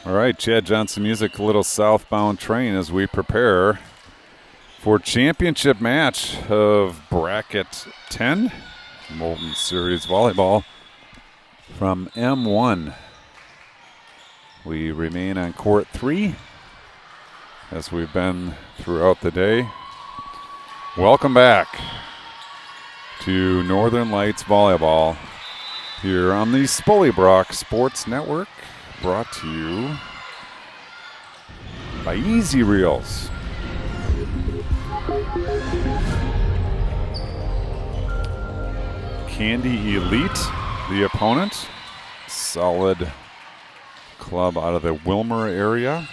All right, Chad Johnson Music, a little southbound train as we prepare for championship match of bracket 10, Molten Series Volleyball from M1. We remain on court 3 as we've been throughout the day. Welcome back to Northern Lights Volleyball here on the Spollybrock Sports Network, brought to you by Easy Reels. Candy Elite, the opponent. Solid club out of the Wilmer area.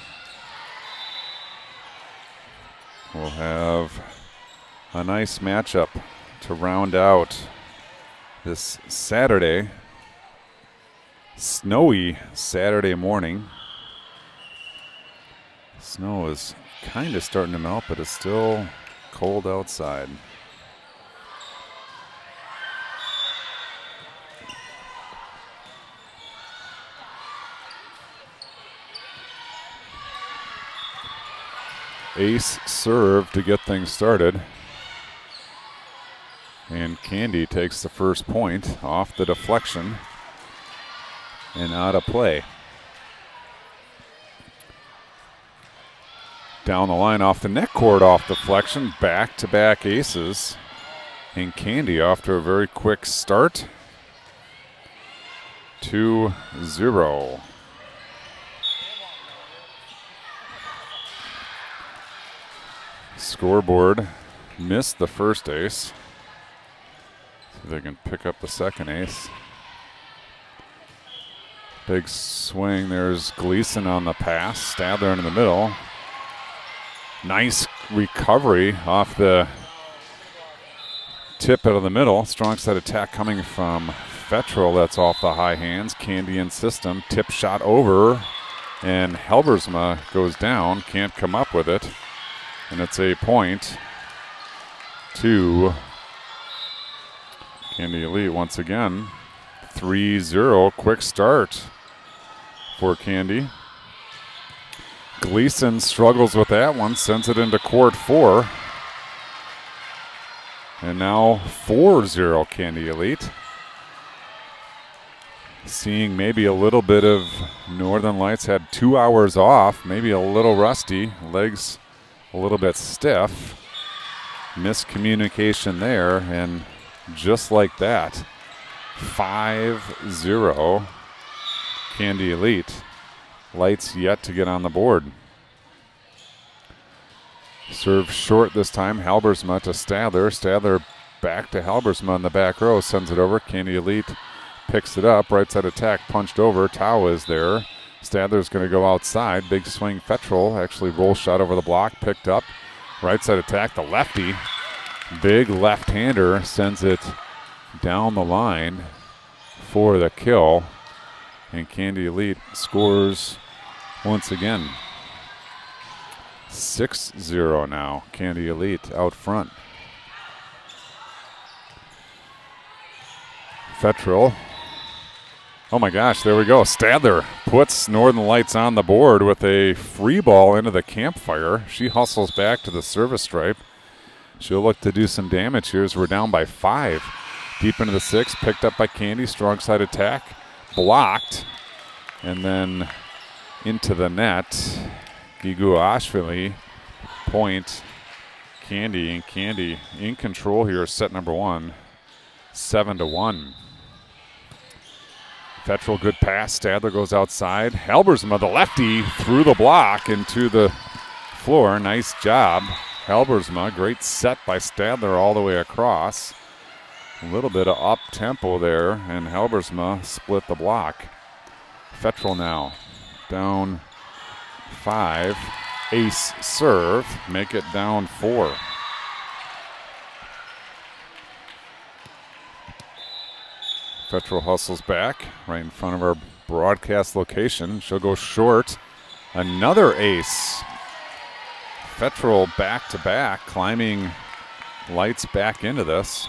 We'll have a nice matchup to round out this Saturday. Snowy Saturday morning. Snow is kind of starting to melt, but it's still cold outside. Ace serve to get things started. And Candy takes the first point off the deflection and out of play. Down the line off the net cord off deflection, back-to-back aces. And Candy off to a very quick start. 2-0. Scoreboard missed the first ace. See if they can pick up the second ace. Big swing. There's Gleason on the pass. Stadler into the middle. Nice recovery off the tip out of the middle. Strong side attack coming from Fettrell. That's off the high hands. Candy in system. Tip shot over. And Helbersma goes down. Can't come up with it. And it's a point to Candy Elite once again. 3-0. Quick start for Candy. Gleason struggles with that one, sends it into court 4. And now 4-0 Candy Elite. Seeing maybe a little bit of Northern Lights had 2 hours off, maybe a little rusty, legs a little bit stiff. Miscommunication there, and just like that, 5-0 Candy Elite. Lights yet to get on the board. Serve short this time. Halbersma to Stadler. Stadler back to Halbersma in the back row. Sends it over. Candy Elite picks it up. Right side attack punched over. Tao is there. Stadler's going to go outside. Big swing. Fettrell actually roll shot over the block. Picked up. Right side attack. The lefty. Big left-hander sends it down the line for the kill. And Candy Elite scores once again. 6-0 now. Candy Elite out front. Fettrell. Oh my gosh, there we go. Stadler puts Northern Lights on the board with a free ball into the campfire. She hustles back to the service stripe. She'll look to do some damage here as we're down by 5. Deep into the 6, picked up by Candy. Strong side attack. Blocked. And then into the net. Iguashvili, point, Candy, and Candy in control here, set number 1, 7-1. Fettrell, good pass. Stadler goes outside. Halbersma, the lefty, through the block into the floor. Nice job, Halbersma. Great set by Stadler all the way across. A little bit of up-tempo there, and Halbersma split the block. Fettrell now down 5. Ace serve, make it down 4. Fettrell hustles back right in front of our broadcast location. She'll go short. Another ace. Fettrell back to back, climbing Lights back into this.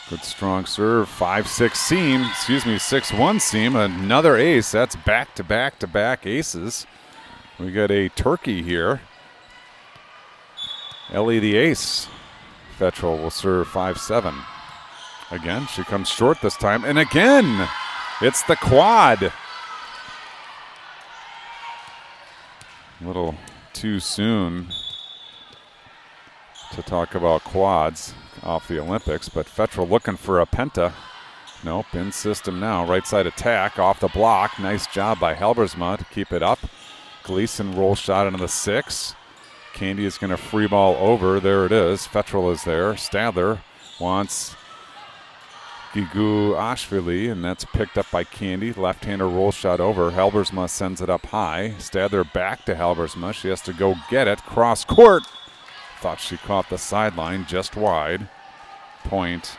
Good strong serve, 5-6 seam, 6-1 seam, another ace. That's back-to-back-to-back aces. We got a turkey here. Ellie the ace. Fetchel will serve 5-7. Again, she comes short this time, and again, it's the quad. A little too soon to talk about quads off the Olympics, but Fetchel looking for a penta. Nope, in system now. Right side attack off the block. Nice job by Halbersma to keep it up. Gleason roll shot into the 6. Candy is going to free ball over. There it is. Fetchel is there. Stadler wants Gigu Ashvili, and that's picked up by Candy. Left-hander roll shot over. Halbersma sends it up high. Stadler back to Halbersma. She has to go get it. Cross court. Thought she caught the sideline just wide. Point.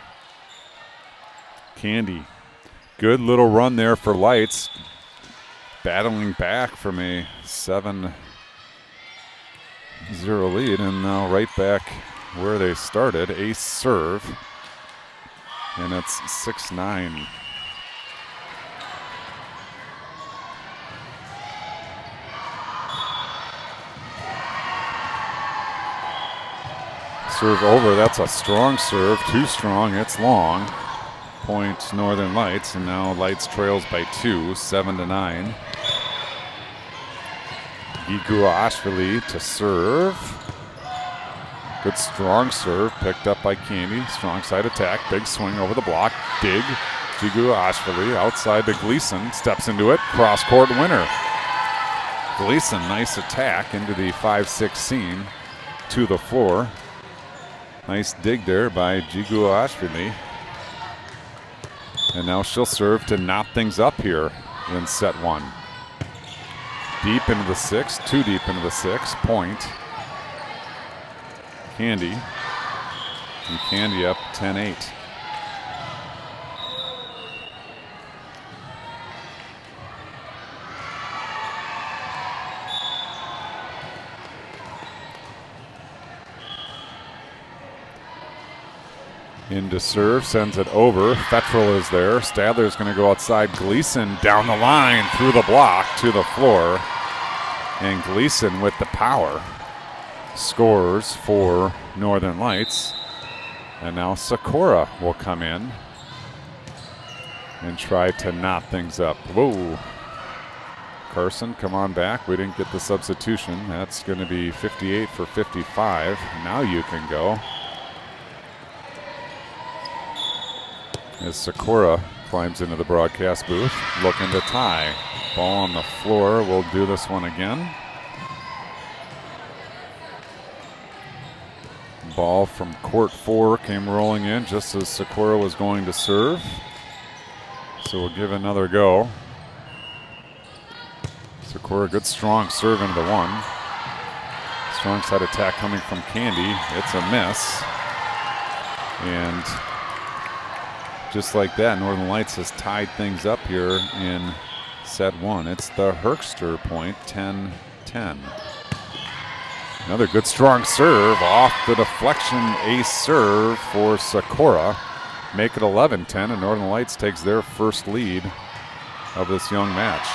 Candy. Good little run there for Lights. Battling back from a 7-0 lead, and now right back where they started. Ace serve. And it's 6-9. Serve over, that's a strong serve, too strong, it's long. Point Northern Lights, and now Lights trails by 2, 7-9. Gigu Ashvili to serve. Good strong serve, picked up by Candy. Strong side attack, big swing over the block, dig. Gigu Ashvili outside to Gleason, steps into it, cross court winner. Gleason, nice attack into the 5-6 seam to the floor. Nice dig there by Gigu Ashvili. And now she'll serve to knot things up here in set 1. Deep into the 6, too deep into the 6, point. Candy. And Candy up 10-8. Into serve, sends it over. Fetchel is there. Stadler's going to go outside. Gleason down the line through the block to the floor. And Gleason with the power scores for Northern Lights. And now Sakura will come in and try to knot things up. Whoa. Carson, come on back. We didn't get the substitution. That's going to be 58 for 55. Now you can go. As Sakura climbs into the broadcast booth, looking to tie. Ball on the floor. We'll do this one again. Ball from court 4 came rolling in just as Sakura was going to serve. So we'll give another go. Sakura, good strong serve into the 1. Strong side attack coming from Candy. It's a miss. And just like that, Northern Lights has tied things up here in set 1. It's the Herkster point, 10-10. Another good strong serve off the deflection, ace serve for Sakura. Make it 11-10, and Northern Lights takes their first lead of this young match.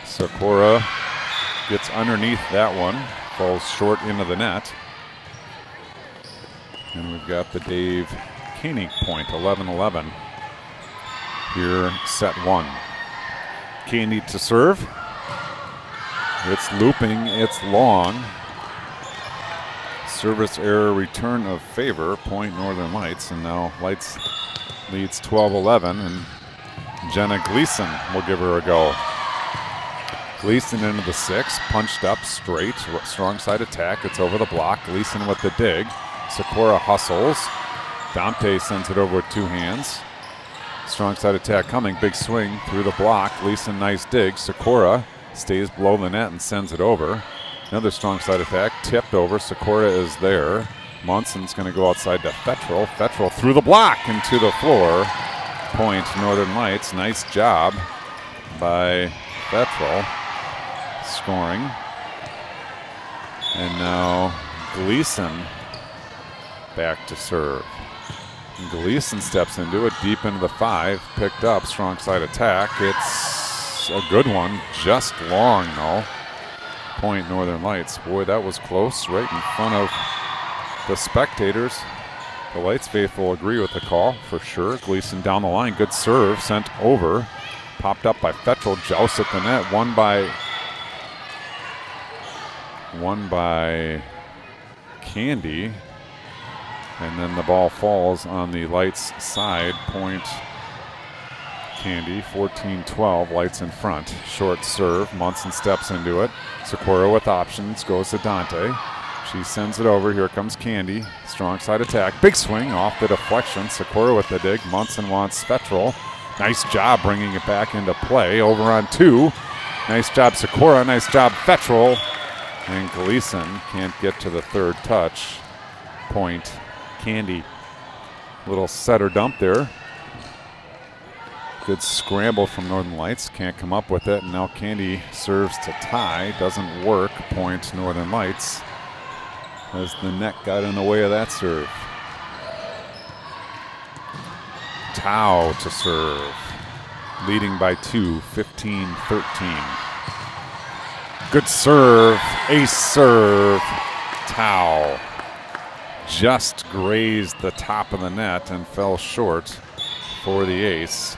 Sakura gets underneath that one, falls short into the net. And we've got the Dave Koenig point, 11-11. Here, set 1. Candy to serve. It's looping, it's long. Service error, return of favor, point Northern Lights. And now Lights leads 12-11, and Jenna Gleason will give her a go. Gleason into the 6, punched up straight, strong side attack. It's over the block. Gleason with the dig. Sakura hustles. Dante sends it over with 2 hands. Strong side attack coming, big swing through the block. Gleason, nice dig. Sakura stays below the net and sends it over. Another strong side attack, tipped over. Sakura is there. Munson's going to go outside to Fetchel. Fetchel through the block and to the floor. Point Northern Lights. Nice job by Fetchel. Scoring. And now Gleason back to serve. And Gleason steps into it deep into the 5, picked up, strong side attack. It's a good one, just long though. Point Northern Lights. Boy, that was close, right in front of the spectators. The Lights faithful agree with the call for sure. Gleason down the line, good serve, sent over. Popped up by Fetchel, joust at the net, won by Candy. And then the ball falls on the Lights side. Point Candy, 14-12, Lights in front. Short serve, Munson steps into it. Sikora with options, goes to Dante. She sends it over, here comes Candy. Strong side attack, big swing off the deflection. Sikora with the dig, Munson wants Fetchel. Nice job bringing it back into play, over on 2. Nice job Sikora, nice job Fetchel. And Gleason can't get to the third touch. Point Candy. Little setter dump there. Good scramble from Northern Lights. Can't come up with it. And now Candy serves to tie. Doesn't work. Point Northern Lights as the net got in the way of that serve. Tao to serve. Leading by 2, 15-13. Good serve. Ace serve. Tao just grazed the top of the net and fell short for the ace.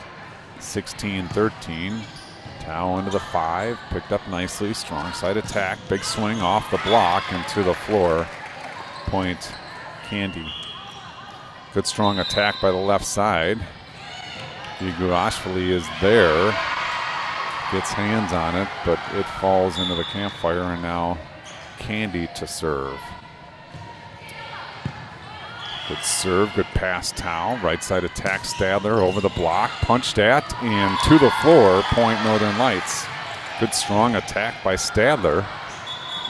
16-13. Tao into the 5, picked up nicely, strong side attack, big swing off the block and to the floor. Point Candy. Good strong attack by the left side. Iguashvili is there, gets hands on it, but it falls into the campfire, and now Candy to serve. Good serve, good pass, Tao. Right side attack, Stadler over the block, punched at, and to the floor, point Northern Lights. Good strong attack by Stadler.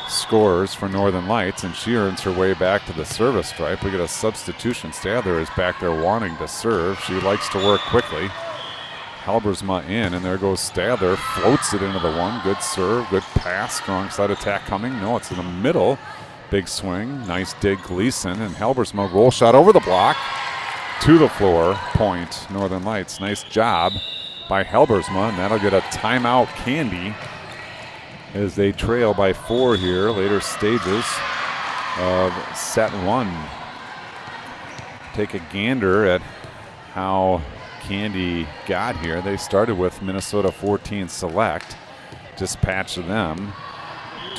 Scores for Northern Lights, and she earns her way back to the service stripe. We get a substitution. Stadler is back there wanting to serve. She likes to work quickly. Halbersma in, and there goes Stadler. Floats it into the 1. Good serve, good pass, strong side attack coming. No, it's in the middle. Big swing, nice dig Gleason, and Halbersma roll shot over the block to the floor. Point Northern Lights. Nice job by Halbersma, and that'll get a timeout Candy as they trail by 4 here, later stages of set 1. Take a gander at how Candy got here. They started with Minnesota 14 select, dispatched them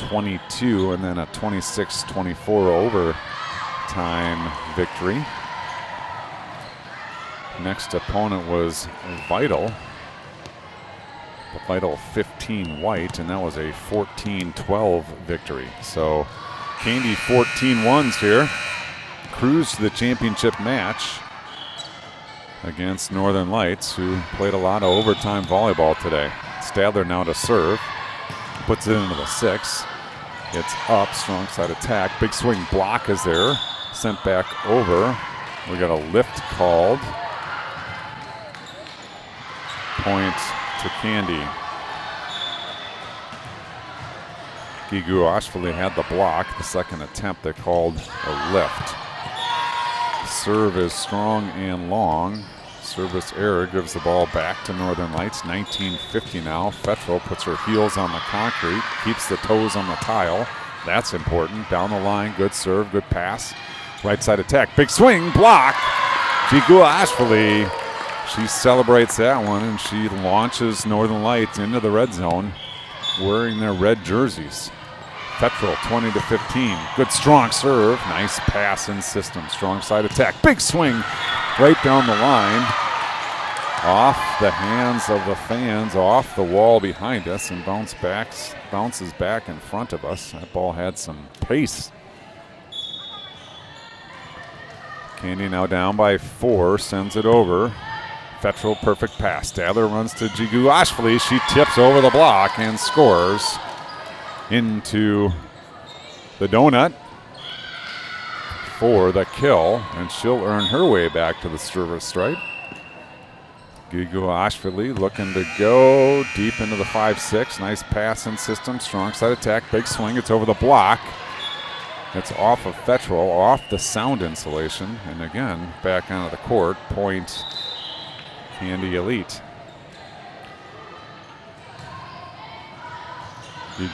22, and then a 26-24 overtime victory. Next opponent was Vital. The Vital 15 white, and that was a 14-12 victory. So Candy 14-1s here. Cruised the championship match against Northern Lights, who played a lot of overtime volleyball today. Stadler now to serve. Puts it into the 6. It's up, strong side attack. Big swing block is there. Sent back over. We got a lift called. Point to Candy. Iguashvili had the block. The second attempt, they called a lift. Serve is strong and long. Service error gives the ball back to Northern Lights. 19:50 now. Fetchel puts her heels on the concrete, keeps the toes on the tile. That's important. Down the line, good serve, good pass. Right side attack, big swing, block. Iguashvili, she celebrates that one, and she launches Northern Lights into the red zone wearing their red jerseys. Fetchel 20-15. Good strong serve. Nice pass in system. Strong side attack. Big swing right down the line. Off the hands of the fans, off the wall behind us, and bounces back in front of us. That ball had some pace. Candy now down by 4, sends it over. Fetchel, perfect pass. Stadler runs to Iguashvili. She tips over the block and scores into the donut for the kill, and she'll earn her way back to the service stripe. Iguashvili looking to go deep into the 5-6. Nice pass in system, strong side attack, big swing. It's over the block It's off of Fettrell, off the sound insulation, and again, back onto the court, point Candy Elite.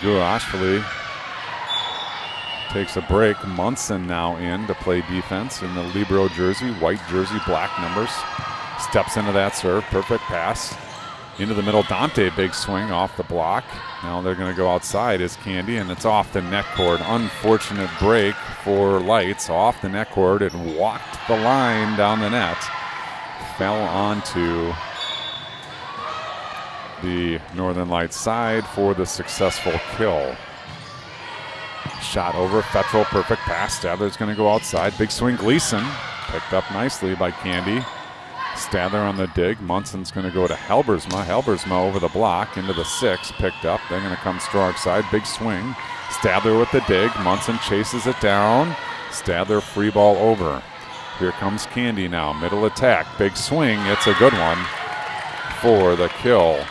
Ashford takes a break. Munson now in to play defense in the libero jersey, white jersey, black numbers. Steps into that serve, perfect pass. Into the middle, Dante, big swing off the block. Now they're going to go outside is Candy, and it's off the net cord. Unfortunate break for Lights, off the net cord. It walked the line down the net. Fell onto the Northern Lights side for the successful kill. Shot over Fettrell, perfect pass. Stadler's going to go outside. Big swing, Gleason. Picked up nicely by Candy. Stadler on the dig. Munson's going to go to Halbersma. Halbersma over the block into the 6. Picked up. They're going to come strong side. Big swing. Stadler with the dig. Munson chases it down. Stadler free ball over. Here comes Candy now. Middle attack. Big swing. It's a good one for the kill.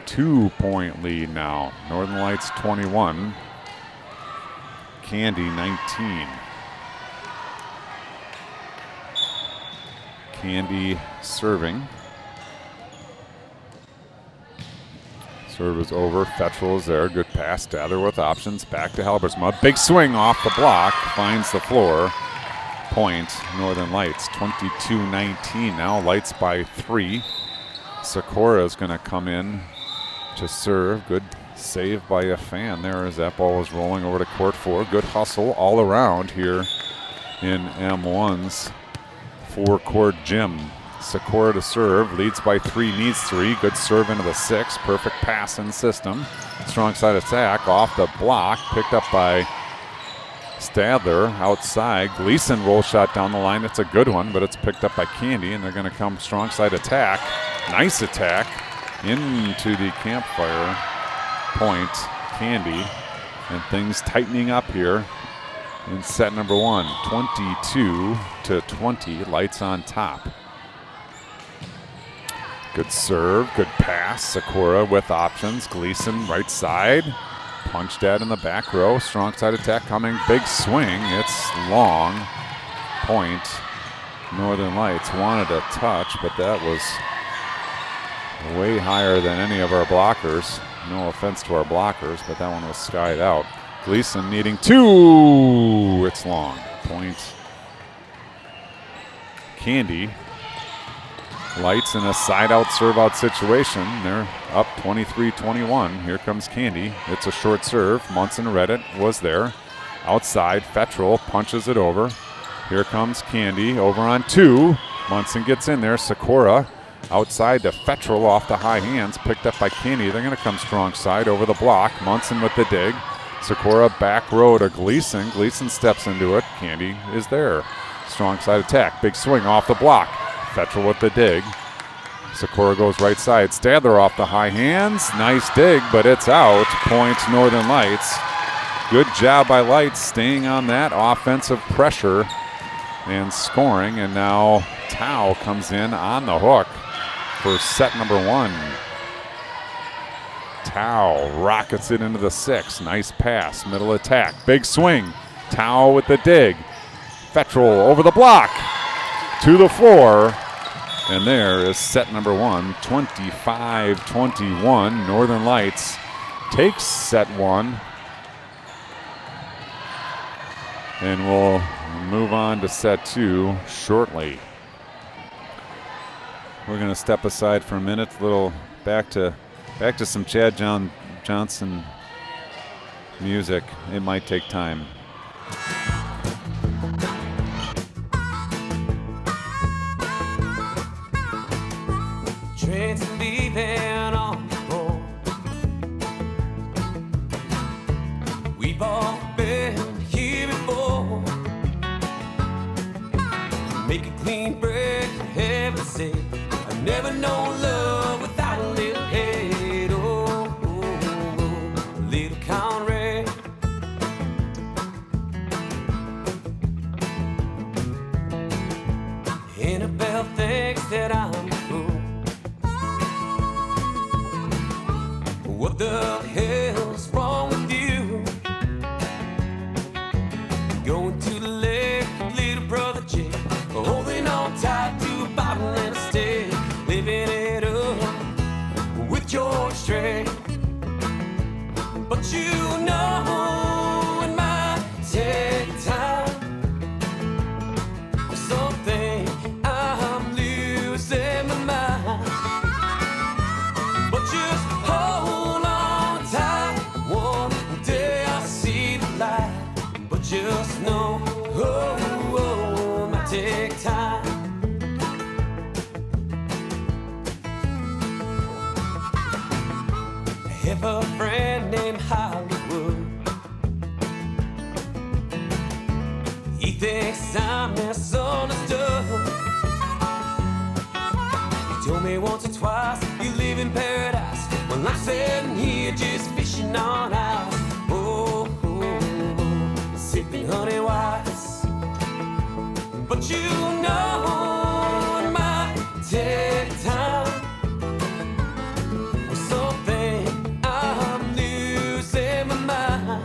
2-point lead now. Northern Lights 21. Candy 19. Candy serving. Serve is over. Fettrell is there. Good pass. Stadler with options. Back to Halbersma. Big swing off the block. Finds the floor. Point Northern Lights 22-19. Now Lights by 3. Sikora is going to come in to serve. Good save by a fan there as that ball was rolling over to court 4. Good hustle all around here in M1's four-court gym. Sikora to serve, leads by 3, needs 3. Good serve into the 6, perfect pass in system. Strong side attack off the block, picked up by Stadler outside. Gleason roll shot down the line. It's a good one, but it's picked up by Candy, and they're going to come strong side attack. Nice attack into the campfire. Point Candy, and things tightening up here in set number 1. 22-20, Lights on top. Good serve, good pass. Sikora with options. Gleason right side. Punched at in the back row. Strong side attack coming. Big swing. It's long. Point. Northern Lights wanted a touch, but that was way higher than any of our blockers. No offense to our blockers, but that one was skied out. Gleason needing 2. It's long. Point. Candy. Lights in a side-out, serve-out situation. They're up 23-21. Here comes Candy. It's a short serve. Munson read it, was there. Outside, Fettrell punches it over. Here comes Candy, over on 2. Munson gets in there. Sikora outside to Fettrell off the high hands, picked up by Candy. They're going to come strong side over the block. Munson with the dig. Sikora back row to Gleason. Gleason steps into it. Candy is there. Strong side attack. Big swing off the block. Fettrell with the dig. Sikora goes right side. Stadler off the high hands. Nice dig, but it's out. Point Northern Lights. Good job by Lights staying on that offensive pressure and scoring. And now Tao comes in on the hook for set number 1. Tao rockets it into the 6. Nice pass. Middle attack. Big swing. Tao with the dig. Fettrell over the block. To the floor. And there is set number 1, 25-21. Northern Lights takes set 1. And we'll move on to set 2 shortly. We're going to step aside for a minute. A little back to some Chad Johnson music. It might take time. Trains leaving on the road. We've all been here before. Make a clean break for heaven's sake. I never know love without a little hate. Oh, oh, oh, a little Conrad. Annabelle thinks that I'm a fool. What the hell's wrong with you? Going to the lake, little brother Jake, holding on tight to a bottle and a stick, living it up with George Strait. But you know it might take time. Something I'm losing my mind. But just hold on tight, one day I'll see the light. But just know, it might take time. I have a friend named Hollywood. He thinks I'm misunderstood. He told me once or twice, you live in paradise. Well, I'm sitting here just fishing on ice. Sipping honey whites. But you know it might take time. Something I'm losing my mind.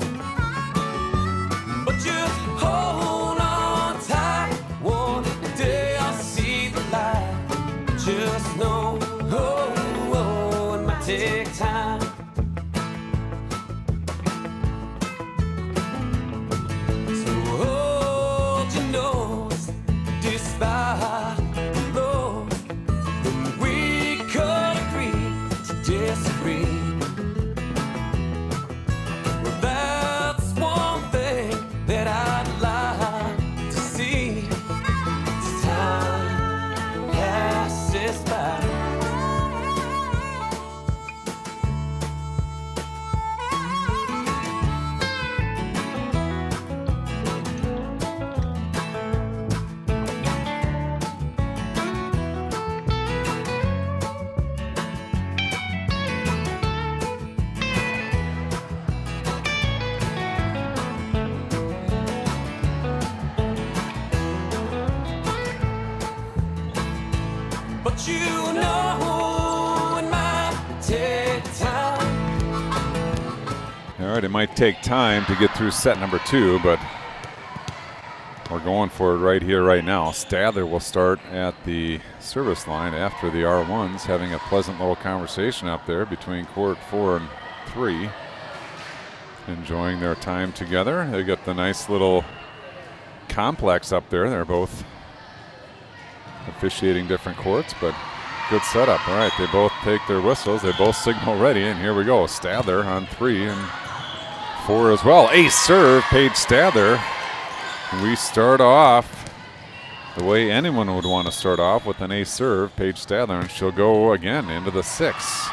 But just hold on tight, one day I'll see the light. Just know, it might take time. So hold your nose, despite the blows, and we could agree to disagree. Well, that's one thing that I'd like to see. As time passes by. But you know it might take time. All right, it might take time to get through set number 2, but we're going for it right here, right now. Stadler will start at the service line after the R1s, having a pleasant little conversation up there between court 4 and 3. Enjoying their time together. They got the nice little complex up there. They're both officiating different courts, but good setup. All right, they both take their whistles. They both signal ready, and here we go. Stadler on 3 and 4 as well. Ace serve, Paige Stadler. We start off the way anyone would want to start off, with an ace serve, Paige Stadler, and she'll go again into the 6.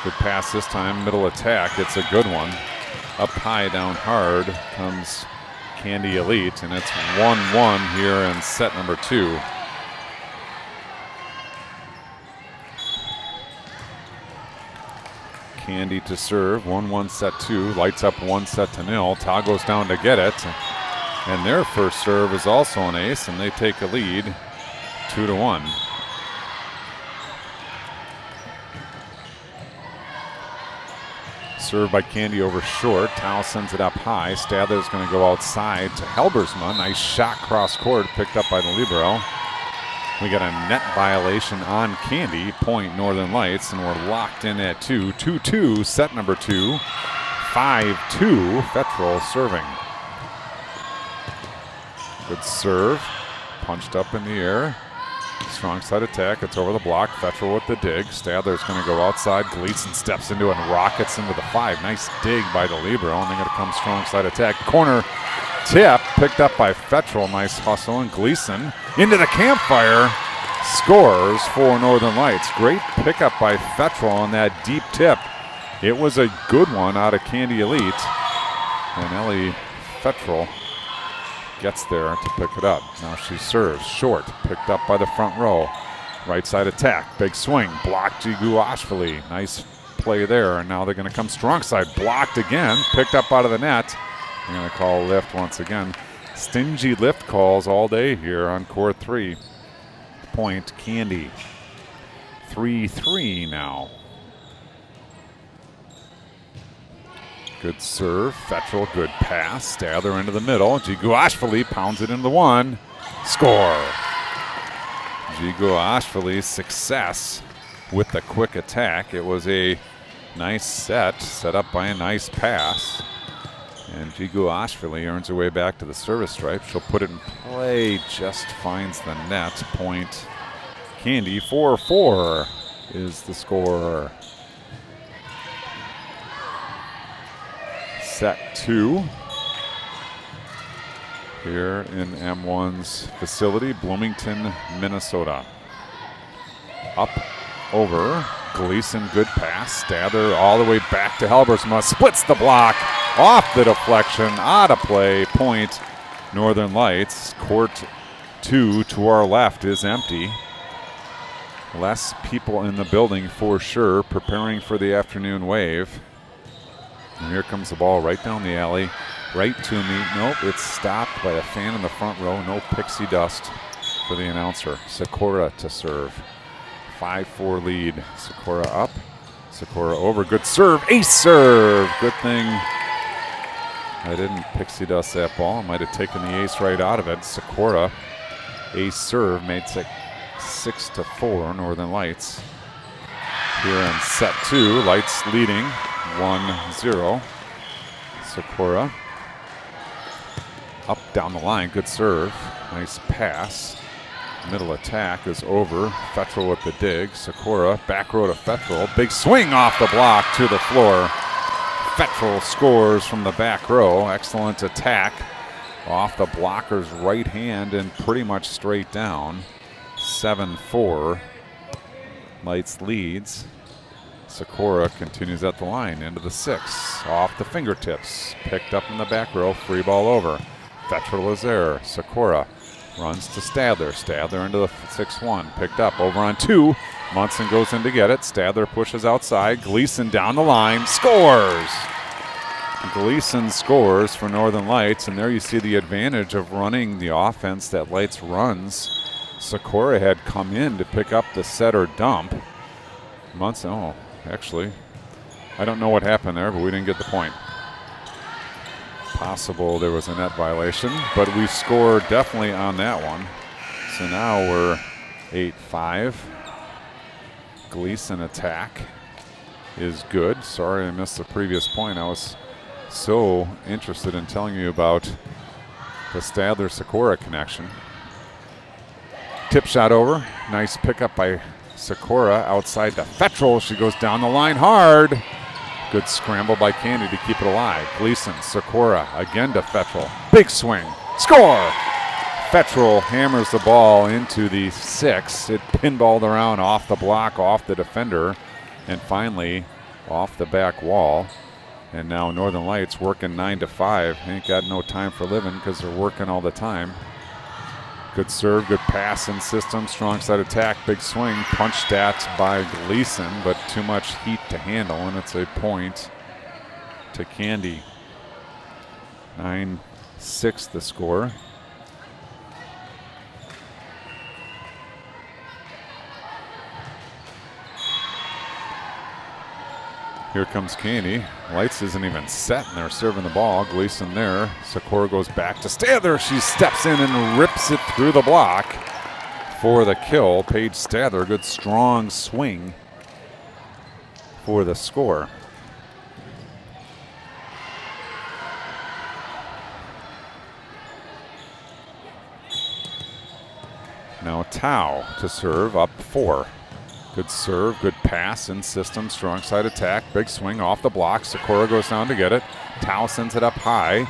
Good pass this time, middle attack. It's a good one. Up high, down hard comes Candy Elite, and it's 1-1 here in set number 2. Candy to serve, 1-1 set 2, lights up 1-0. Ta goes down to get it, and their first serve is also an ace, and they take a lead 2-1. Serve by Candy over short. Tao sends it up high. Stadler's going to go outside to Helbersma. Nice shot cross court, picked up by the libero. We got a net violation on Candy, point Northern Lights, and we're locked in at 2. 2-2, set number 2. 5-2, Fettrell serving. Good serve, punched up in the air. Strong side attack, it's over the block. Fettrell with the dig. Stadler's going to go outside. Gleason steps into it and rockets into the 5. Nice dig by the libero, and they're going to come strong side attack. Corner tip, picked up by Fettrell. Nice hustle, and Gleason into the campfire. Scores for Northern Lights. Great pickup by Fettrell on that deep tip. It was a good one out of Candy Elite. And Ellie Fettrell gets there to pick it up. Now she serves short, picked up by the front row. Right side attack, big swing, blocked Jigu Ashvili. Nice play there, and now they're going to come strong side, blocked again, picked up out of the net. They're going to call lift once again. Stingy lift calls all day here on court 3. Point Candy. 3-3 now. Good serve. Fetchel, good pass. Stadler into the middle. Jiguashvili pounds it into the one. Score. Jiguashvili's success with the quick attack. It was a nice set up by a nice pass. And Jiguashvili earns her way back to the service stripe. She'll put it in play, just finds the net. Point Candy. 4-4 is the score. Set 2 here in M1's facility, Bloomington, Minnesota. Up, over, Gleason, good pass. Stadler all the way back to Helbersma, splits the block, off the deflection, out of play, point Northern Lights. Court 2 to our left is empty. Less people in the building for sure, preparing for the afternoon wave. And here comes the ball right down the alley, right to me. Nope, it's stopped by a fan in the front row. No pixie dust for the announcer. Sikora to serve. 5-4 lead. Sikora up. Sikora over. Good serve. Ace serve. Good thing I didn't pixie dust that ball. I might have taken the ace right out of it. Sikora, ace serve, made it 6-4 Northern Lights. Here in set 2, Lights leading 1-0. Sikora up down the line, good serve, nice pass. Middle attack is over. Fetchel with the dig. Sikora back row to Fetchel. Big swing off the block to the floor. Fetchel scores from the back row. Excellent attack off the blocker's right hand and pretty much straight down. 7-4. Lights leads. Sikora continues at the line into the 6. Off the fingertips. Picked up in the back row. Free ball over. Fetchel is there. Sikora runs to Stadler. Stadler into the 6-1. Picked up over on 2. Munson goes in to get it. Stadler pushes outside. Gleason down the line. Scores! Gleason scores for Northern Lights, and there you see the advantage of running the offense that Lights runs. Sikora had come in to pick up the set or dump. Munson, actually, I don't know what happened there, but we didn't get the point. Possible there was a net violation, but we scored definitely on that one. So now we're 8-5. Gleason attack is good. Sorry I missed the previous point. I was so interested in telling you about the Stadler-Sikora connection. Tip shot over. Nice pickup by Sikora outside to Fetchel. She goes down the line hard. Good scramble by Candy to keep it alive. Gleason, Sikora again to Fetchel. Big swing. Score! Fetchel hammers the ball into the 6. It pinballed around off the block, off the defender, and finally off the back wall. And now Northern Lights working 9 to 5. Ain't got no time for living because they're working all the time. Good serve, good pass in system, strong side attack, big swing, punched at by Gleason, but too much heat to handle, and it's a point to Candy. 9-6 the score. Here comes Candy. Lights isn't even set, and they're serving the ball. Gleason there. Sikora goes back to Stadler. She steps in and rips it through the block for the kill. Paige Stadler, good strong swing for the score. Now Tao to serve, up 4. Good serve, good pass in system, strong side attack, big swing off the block. Sikora goes down to get it. Tao sends it up high.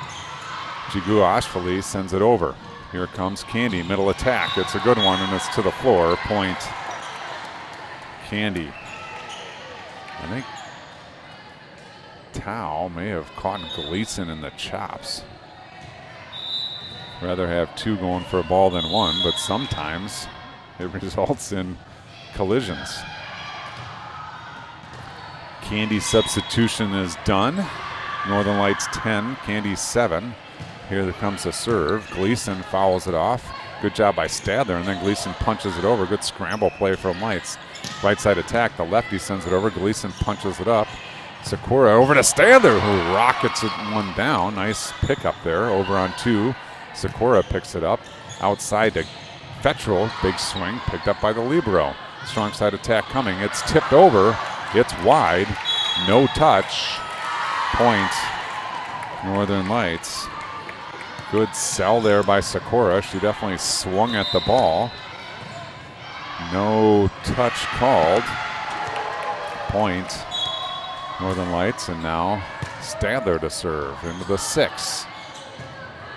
Jiguashvili sends it over. Here comes Candy, middle attack. It's a good one, and it's to the floor. Point Candy. I think Tao may have caught Gleason in the chops. Rather have 2 going for a ball than 1, but sometimes it results in collisions. Candy's substitution is done. Northern Lights 10, Candy 7. Here comes a serve. Gleason fouls it off. Good job by Stadler, and then Gleason punches it over. Good scramble play from Lights. Right side attack, the lefty sends it over. Gleason punches it up. Sakura over to Stadler, who rockets it one down. Nice pick up there. Over on 2. Sakura picks it up. Outside to Fetchel. Big swing. Picked up by the libero. Strong side attack coming. It's tipped over. It's wide. No touch. Point. Northern Lights. Good sell there by Sakura. She definitely swung at the ball. No touch called. Point. Northern Lights, and now Stadler to serve into the 6.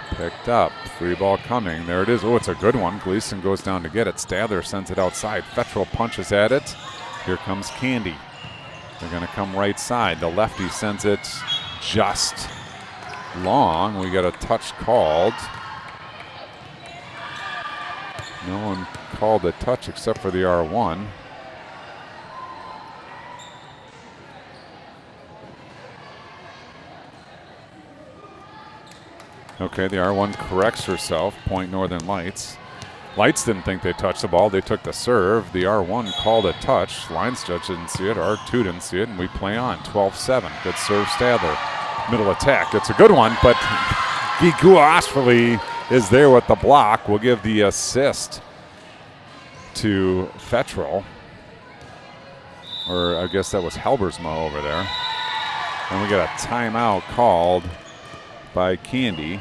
Picked up. Free ball coming. There it is. Oh, it's a good one. Gleason goes down to get it. Stadler sends it outside. Fetchel punches at it. Here comes Candy. They're going to come right side. The lefty sends it just long. We got a touch called. No one called a touch except for the R1. Okay, the R1 corrects herself. Point Northern Lights. Lights didn't think they touched the ball. They took the serve. The R1 called a touch. Lines judge didn't see it. R2 didn't see it, and we play on. 12-7. Good serve, Stadler. Middle attack. It's a good one, but Giguashvili is there with the block. We'll give the assist to Fetchel. Or I guess that was Helbersma over there. And we got a timeout called by Candy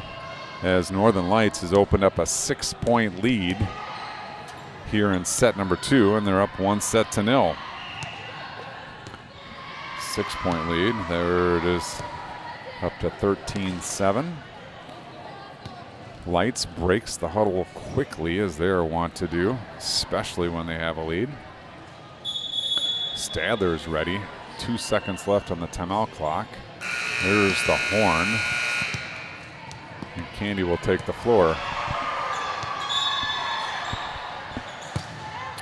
as Northern Lights has opened up a 6-point lead here in set number 2, and they're up 1-0. 6-point lead. There it is, up to 13-7. Lights breaks the huddle quickly, as they are wont to do, especially when they have a lead. Stadler's ready. 2 seconds left on the timeout clock. There's the horn. And Candy will take the floor.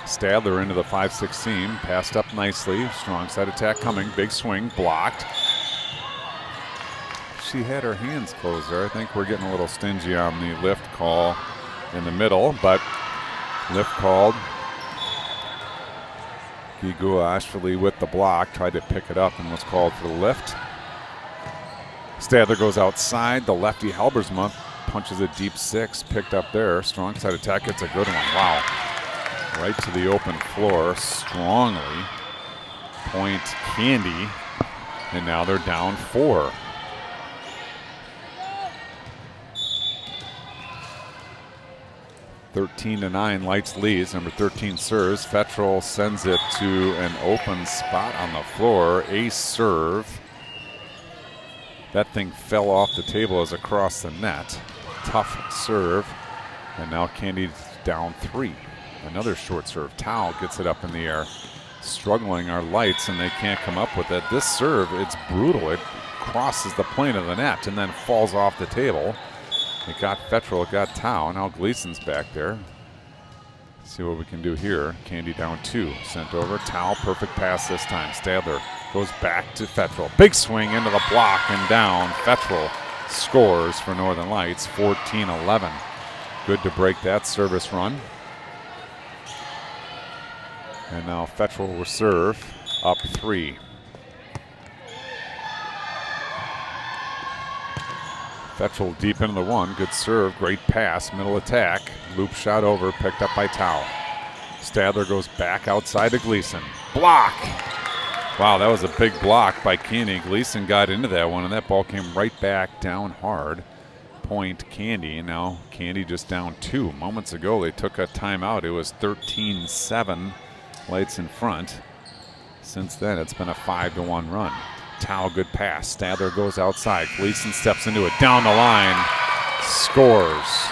Stadler into the 5-6 seam. Passed up nicely. Strong side attack coming. Big swing. Blocked. She had her hands closed there. I think we're getting a little stingy on the lift call in the middle, but lift called. Giguashvili with the block. Tried to pick it up and was called for the lift. Stadler goes outside. The lefty Helbersma punches a deep 6. Picked up there. Strong side attack. It's a good one. Wow. Right to the open floor strongly. Point Candy. And now they're down 4. (13-9). Lights leads. Number 13 serves. Fetchel sends it to an open spot on the floor. Ace serve. That thing fell off the table as across the net. Tough serve. And now Candy's down 3. Another short serve. Tao gets it up in the air. Struggling our Lights, and they can't come up with it. This serve, it's brutal. It crosses the plane of the net and then falls off the table. It got Fetchel, it got Tao. Now Gleason's back there. See what we can do here. Candy down 2. Sent over. Tao, perfect pass this time. Stadler goes back to Fetchel. Big swing into the block and down. Fetchel scores for Northern Lights. 14-11. Good to break that service run. And now Fetchel will serve. Up 3. Fetchel deep into the 1. Good serve. Great pass. Middle attack. Loop shot over. Picked up by Tao. Stadler goes back outside to Gleason. Block. Wow, that was a big block by Candy. Gleason got into that one, and that ball came right back down hard. Point Candy. Now Candy just down 2. Moments ago they took a timeout. It was 13-7. Lights in front. Since then it's been a 5-1 run. Tao, good pass. Stadler goes outside. Gleason steps into it. Down the line. Scores.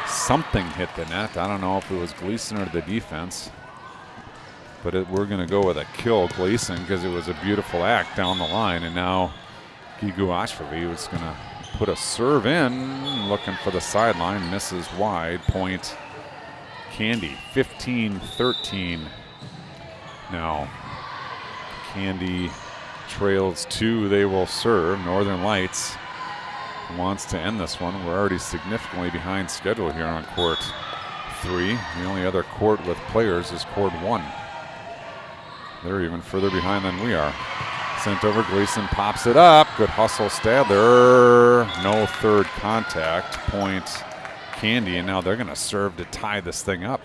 Something hit the net. I don't know if it was Gleason or the defense. But we're going to go with a kill Gleason because it was a beautiful act down the line. And now Giguashvili was going to put a serve in. Looking for the sideline. Misses wide. Point Candy. 15-13. Now Candy trails 2. They will serve. Northern Lights wants to end this one. We're already significantly behind schedule here on court 3. The only other court with players is court 1. They're even further behind than we are. Sent over, Gleason pops it up. Good hustle, Stadler. No third contact. Point Candy, and now they're going to serve to tie this thing up.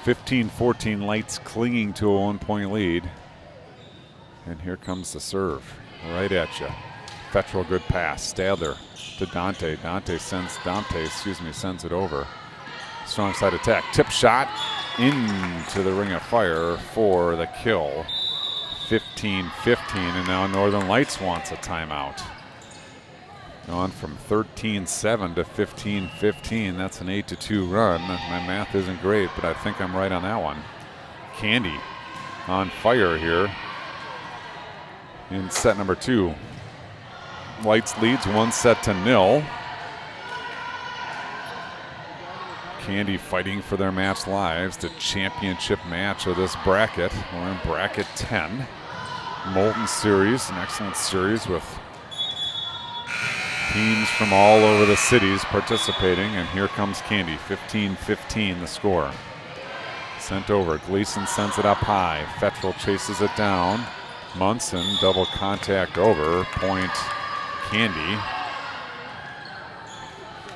(15-14) Lights clinging to a 1-point lead. And here comes the serve. Right at you. Fettrell, good pass. Stadler to Dante. Dante sends it over. Strong side attack. Tip shot into the ring of fire for the kill. 15-15, and now Northern Lights wants a timeout. Gone from 13-7 to 15-15. That's an 8-2 run. My math isn't great, but I think I'm right on that one. Candy on fire here in set number 2. Lights leads 1-0. Candy fighting for their match lives, the championship match of this bracket. We're in bracket 10. Molten series, an excellent series with teams from all over the cities participating, and here comes Candy. 15-15 the score. Sent over, Gleason sends it up high. Fettrell chases it down. Munson double contact over. Point Candy.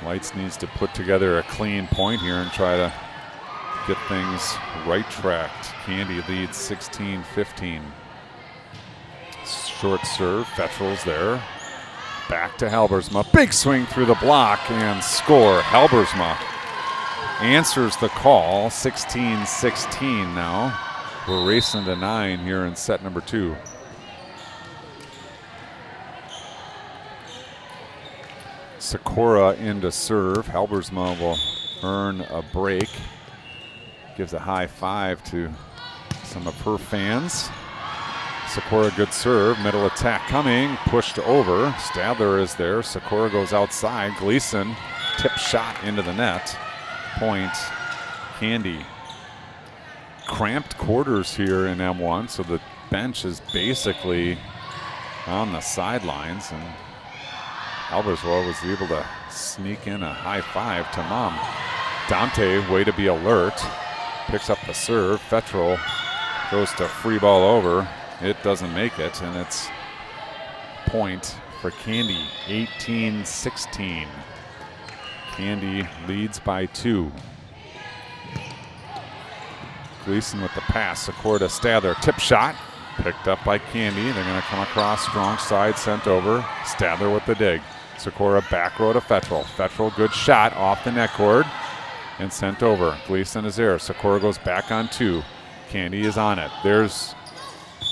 Lights needs to put together a clean point here and try to get things right-tracked. Candy leads 16-15. Short serve, Fettrell's there. Back to Halbersma. Big swing through the block and score. Halbersma answers the call. 16-16 now. We're racing to 9 here in set number 2. Sikora into serve. Halbersma will earn a break. Gives a high five to some of her fans. Sikora, good serve. Middle attack coming. Pushed over. Stadler is there. Sikora goes outside. Gleason, tip shot into the net. Point Candy. Cramped quarters here in M1, so the bench is basically on the sidelines, and Alberswell was able to sneak in a high five to Mom. Dante, way to be alert, picks up the serve. Fettrell goes to free ball over. It doesn't make it, and it's point for Candy. 18-16. Candy leads by 2. Gleason with the pass. Sikora to Stadler. Tip shot. Picked up by Candy. They're going to come across. Strong side sent over. Stadler with the dig. Sikora back row to Fettrell. Fettrell, good shot off the net cord and sent over. Gleason is there. Sikora goes back on 2. Candy is on it. There's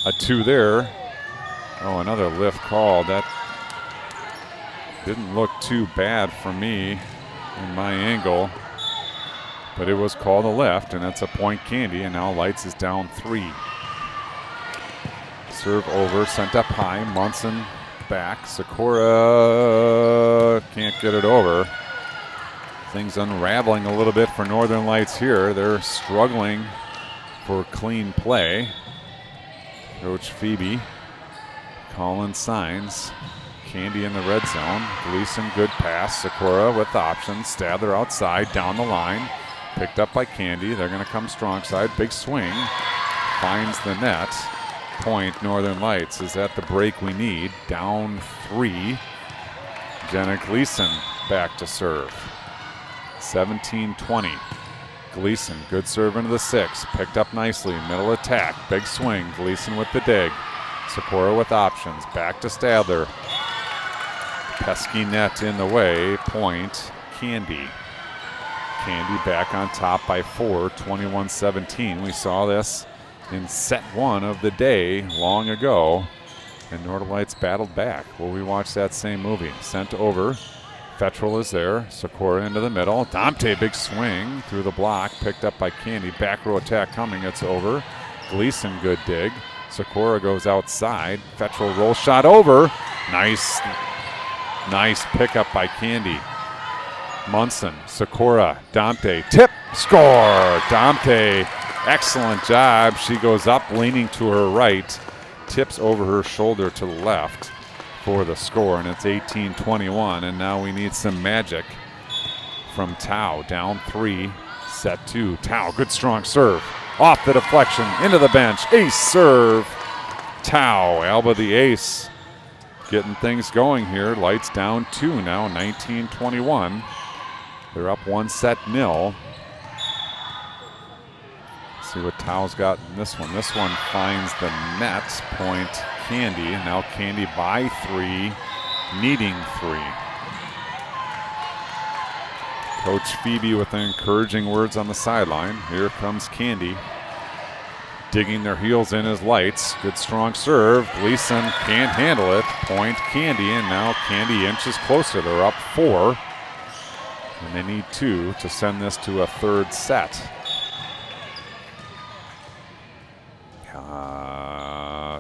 a 2 there. Oh, another lift call. That didn't look too bad for me in my angle, but it was called a left, and that's a point Candy, and now Lights is down 3. Serve over, sent up high. Munson back. Sikora can't get it over. Things unraveling a little bit for Northern Lights here. They're struggling for clean play. Coach Phoebe calling signs. Candy in the red zone. Gleason, good pass. Sikora with options. Stadler outside, down the line. Picked up by Candy. They're going to come strong side. Big swing. Finds the net. Point Northern Lights. Is that the break we need? Down 3. Jenna Gleason back to serve. 17-20. Gleason, good serve into the 6. Picked up nicely. Middle attack. Big swing. Gleason with the dig. Sikora with options. Back to Stadler. Pesky net in the way. Point Candy. Candy back on top by 4. 21-17. We saw this in set 1 of the day long ago, and Northern Lights battled back. Well, we watched that same movie. Sent over. Fettrell is there. Sikora into the middle. Dante, big swing through the block. Picked up by Candy. Back row attack coming. It's over. Gleason, good dig. Sikora goes outside. Fettrell roll shot over. Nice pickup by Candy. Munson, Sikora, Dante, tip, score! Dante, excellent job. She goes up, leaning to her right, tips over her shoulder to the left for the score, and it's 18-21, and now we need some magic from Tao. Down 3, set 2. Tao, good strong serve. Off the deflection, into the bench. Ace serve. Tao, Alba the ace. Getting things going here. Lights down 2 now, 19-21. They're up 1-0. See what Tao's got in this one. This one finds the net. Point Candy. Now Candy by 3, needing 3. Coach Phoebe with encouraging words on the sideline. Here comes Candy. Digging their heels in as Lights. Good strong serve. Gleason can't handle it. Point Candy, and now Candy inches closer. They're up 4. And they need 2 to send this to a third set.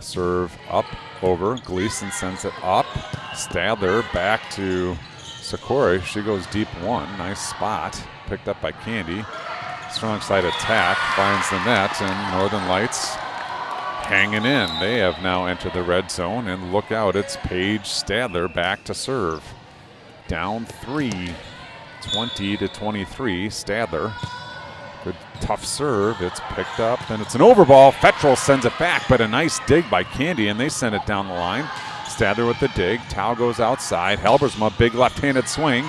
Serve up over. Gleason sends it up. Stadler back to Sakura. She goes deep 1. Nice spot. Picked up by Candy. Strong side attack. Finds the net, and Northern Lights hanging in. They have now entered the red zone, and look out. It's Paige Stadler back to serve. Down 3. 20-23. Stadler. Good tough serve. It's picked up, and it's an overball. Fettrell sends it back, but a nice dig by Candy, and they send it down the line. Stadler with the dig. Tao goes outside. Helbersma, big left-handed swing.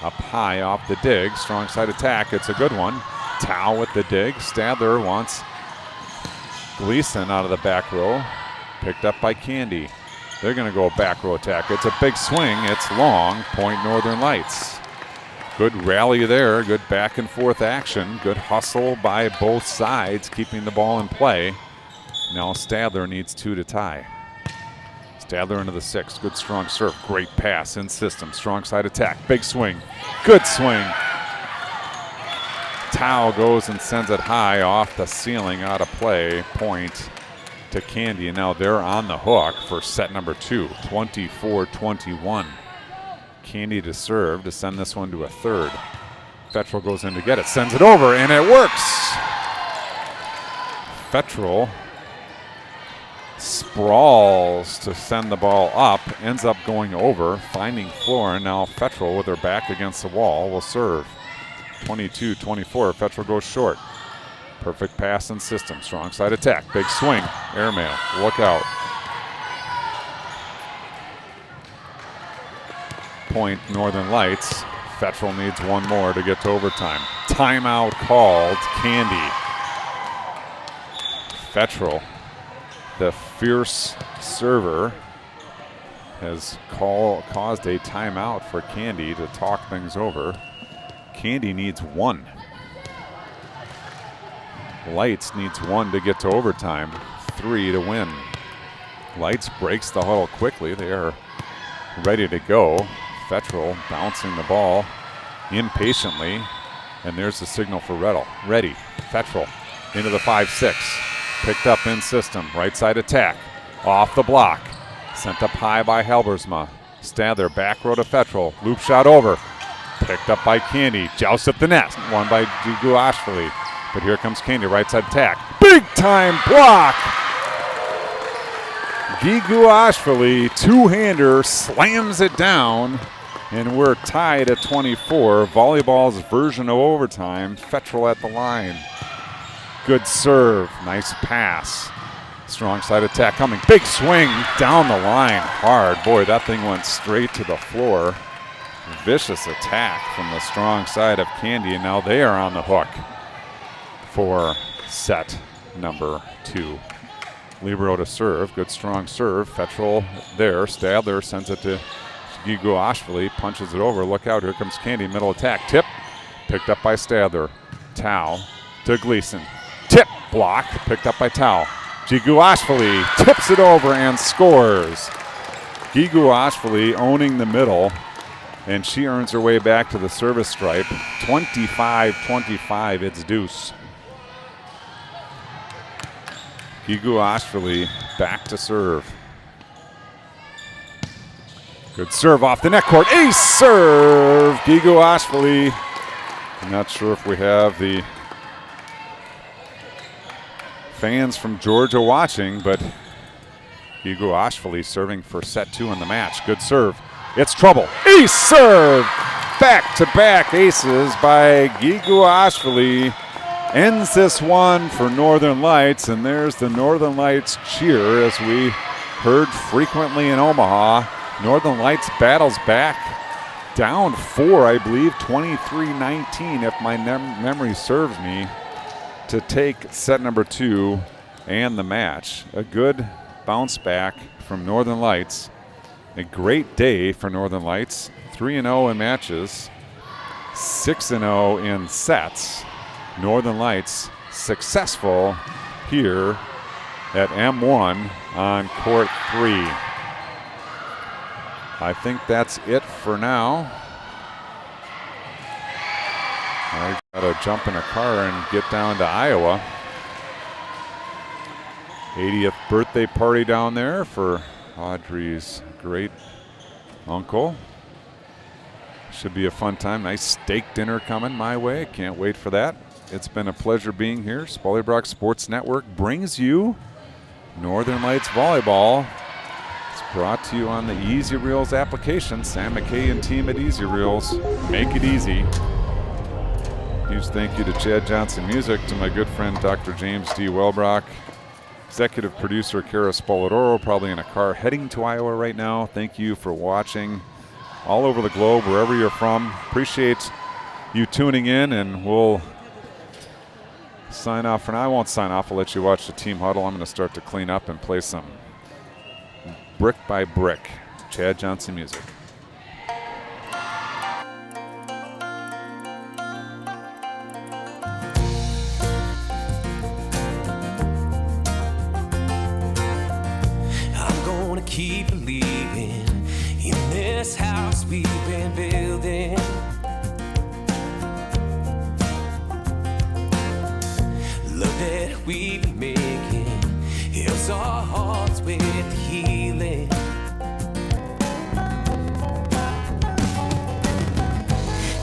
Up high off the dig. Strong side attack. It's a good one. Tao with the dig. Stadler wants Gleason out of the back row. Picked up by Candy. They're going to go back row attack. It's a big swing. It's long. Point Northern Lights. Good rally there. Good back and forth action. Good hustle by both sides, keeping the ball in play. Now Stadler needs 2 to tie. Stadler into the 6th. Good strong serve. Great pass in system. Strong side attack. Big swing. Good swing. Tao goes and sends it high off the ceiling, out of play. Point to Candy. And now they're on the hook for set number 2. 24-21. Candy to serve to send this one to a third. Fettrell goes in to get it, sends it over, and it works. Fettrell sprawls to send the ball up, ends up going over, finding floor, and now Fettrell with her back against the wall will serve. 22-24, Fettrell goes short. Perfect pass and system, strong side attack, big swing, airmail, look out. Point Northern Lights. Fettrell needs 1 more to get to overtime. Timeout called. Candy. Fettrell, the fierce server, has caused a timeout for Candy to talk things over. Candy needs 1. Lights needs 1 to get to overtime. 3 to win. Lights breaks the huddle quickly. They are ready to go. Fettrell bouncing the ball impatiently, and there's the signal for Reddle. Ready. Fettrell into the 5-6. Picked up in system. Right side attack. Off the block. Sent up high by Helbersma. Stadler back row to Fettrell. Loop shot over. Picked up by Candy. Joust at the net. Won by Gigu Ashvili. But here comes Candy. Right side attack. Big time block. Gigu Ashvili, 2-hander, slams it down. And we're tied at 24. Volleyball's version of overtime. Fettrell at the line. Good serve. Nice pass. Strong side attack coming. Big swing down the line. Hard. Boy, that thing went straight to the floor. Vicious attack from the strong side of Candy. And now they are on the hook for set number 2. Libero to serve. Good strong serve. Fettrell there. Stadler sends it to Gigu Ashvili, punches it over. Look out, here comes Candy. Middle attack. Tip. Picked up by Stadler. Tao to Gleason. Tip. Block. Picked up by Tao. Gigu Ashvili tips it over and scores. Gigu Ashvili owning the middle, and she earns her way back to the service stripe. 25-25, it's deuce. Gigu Ashvili back to serve. Good serve off the net court. Ace serve. Gigu Ashvili. I'm not sure if we have the fans from Georgia watching, but Gigu Ashvili serving for set 2 in the match. Good serve. It's trouble. Ace serve. Back-to-back aces by Gigu Ashvili. ends this one for Northern Lights, and there's the Northern Lights cheer as we heard frequently in Omaha. Northern Lights battles back, down 4, I believe, 23-19 if my memory serves me, to take set number 2 and the match. A good bounce back from Northern Lights. A great day for Northern Lights. 3-0 in matches, 6-0 in sets. Northern Lights successful here at M1 on court 3. I think that's it for now. I gotta jump in a car and get down to Iowa. 80th birthday party down there for Audrey's great uncle. Should be a fun time. Nice steak dinner coming my way. Can't wait for that. It's been a pleasure being here. Spoilybrook Sports Network brings you Northern Lights Volleyball. It's brought to you on the Easy Reels application. Sam McKay and team at Easy Reels. Make it easy. Huge thank you to Chad Johnson Music, to my good friend Dr. James D. Welbrock, executive producer Kara Spoladoro, probably in a car heading to Iowa right now. Thank you for watching all over the globe, wherever you're from. Appreciate you tuning in, and we'll sign off for now. I won't sign off. I'll let you watch the team huddle. I'm going to start to clean up and play some brick by brick. Chad Johnson Music. I'm gonna keep believing in this house we've been building. Love that we've been making helps our hearts with healing.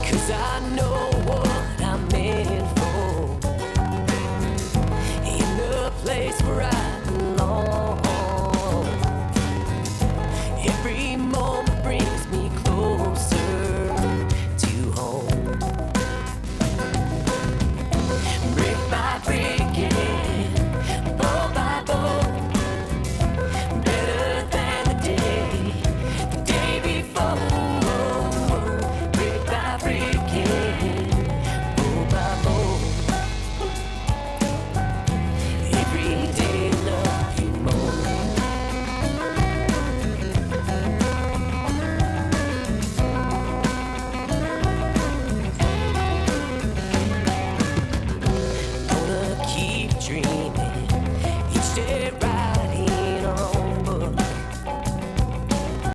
Cause I know